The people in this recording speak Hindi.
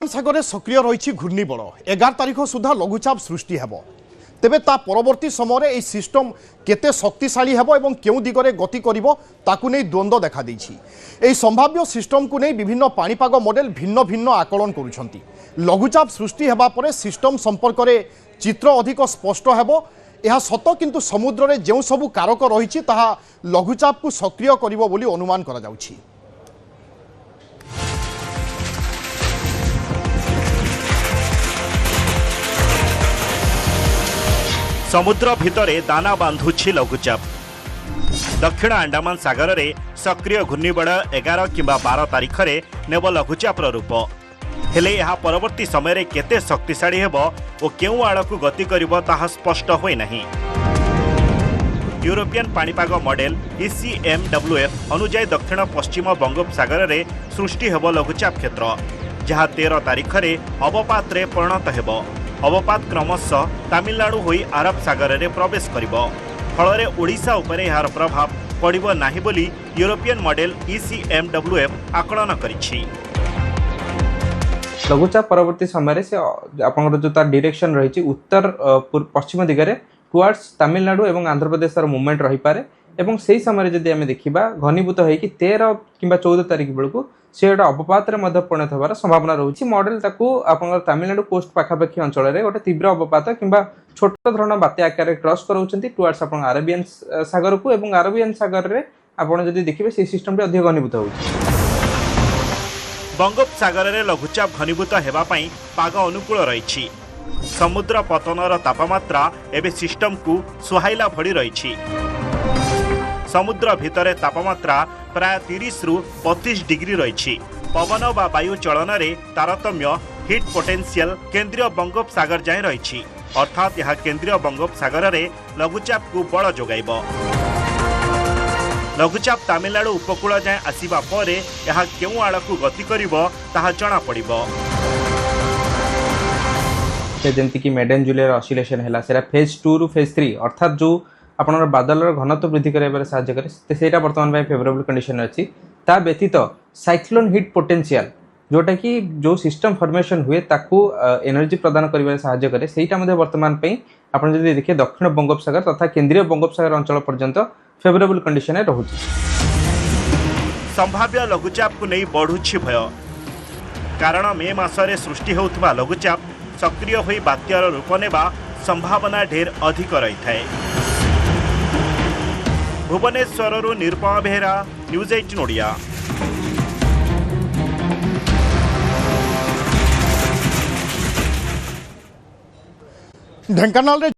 सागर सक्रिय रही घूर्णिबड़ 11 तारिख सुधा लघुचाप सृष्टि हेब तेबे ता परवर्ती समय यह सिस्टम केते शक्तिशाली हेब एवं केउ दिगरे गति करिवो ताकु नै द्वंद्व देखा देछि। एही संभाव्य सिस्टम को नै विभिन्न पाणीपाग मॉडल भिन्न भिन्न आकलन करुछंती। लघुचाप सृष्टि हेबा परे सिस्टम संपर्क रे चित्र अधिक स्पष्ट हेब। यह सत किंतु समुद्र रे जेउ सबु कारक रहिछि ताहा लघुचाप को सक्रिय करिवो बोली अनुमान करा जाउछि। समुद्र भितरे दाना बांधुछि लघुचाप। दक्षिण अंडमान सागर रे सक्रिय घूर्णिबड़ 11 किंबा 12 तारिख रे नेब लघुचापर रूप हेले यह परवर्ती समय रे केते शक्तिशाली हेब ओ केउ आड़कू गति करिवो ताहा स्पष्ट होई नाही। यूरोपियन पाणीपाग मॉडल ECMWF अनुଯାयी दक्षिण पश्चिम बंगोपसागर रे सृष्टि हेब लघुचाप क्षेत्र जहाँ 13 तारिख रे अवपात रे परिणत हेब। अवपात क्रमशः तमिलनाडु होई अरब सागर रे प्रवेश करिवो फल ओडिशा उपरे यार प्रभाव पड़िबो नाही बोली यूरोपियन मॉडल ECMWF आकलन करिछि। लघुचाप परवर्ती समय से आपन जो तार डायरेक्शन रही उत्तर पश्चिम दिगरे टुवर्ड्स तमिलनाडु एवं आंध्र प्रदेश मूवमेंट रही पारे एवं से समय जदि आम देखा घनीभूत होगी 13 किंबा 14 तारिख बेलू से गोटे अवपात परिणत होवार संभावना रही। मॉडल ताकू आप तमिलनाडु कोस्ट पाखापाखि अंचल में गोटे तीव्र अवपात किंबा छोट धरण बात्या आकार क्रॉस कराउछंती टुवर्ड्स आप अरेबियन सागर को एवं अरेबियन सागर में आपड़ जदि देखिए से सिस्टम अधिक घनीभूत हो बंगोपसागर में लघुचाप घनीभूत हेबा पई पाग अनुकूल रही। समुद्र पतनर तापमात्रा एबे सिस्टम को सुहाइला भड़ी रही। समुद्र भितरे तापमात्रा प्राय 30 रु 32 डिग्री रही। पवन व वायु चलन रे तारतम्य हिट पोटेंशियल केंद्रीय बंगोपसागर जाए रही अर्थात यह केंद्रीय बंगोपसागर रे लघुचाप को बल जोगाइब। लघुचाप तमिलनाडु उपकूल जाए आसिबा परे यह केउ आड़कू गति करिवो ताहा जणा पड़िबो। जमती कि मेडन जुलियर ऑसिलेशन है फेज 2 रु फेज 3 अर्थात जो आपनर बादल घनत्व वृद्धि करार साहाय्य करे सेटा वर्तमान फेवरेबल कंडीशन अच्छी। ता व्यतीत साइक्लोन हिट पोटेंशियल जोटा कि जो सिस्टम फॉर्मेशन हुए ताकू एनर्जी प्रदान कर साहाय्य करे सेटा वर्तमान आप देखिए दक्षिण बंगोपसागर तथा केंद्रीय बंगोपसागर अंचल पर्यंत फेवरेबल कंडीशन रहुछि। संभाव्य लघुचाप को नहीं बढ़ुछि भय कारण मे मासरे सृष्टि होउथबा लघुचाप सक्रिय होई बात्यार रूप नेबा संभावना ढेर अधिक रही थाए। भुवनेश्वर निरुपमा बेहेरा न्यूज 18 ओडिया। ढेंकानाल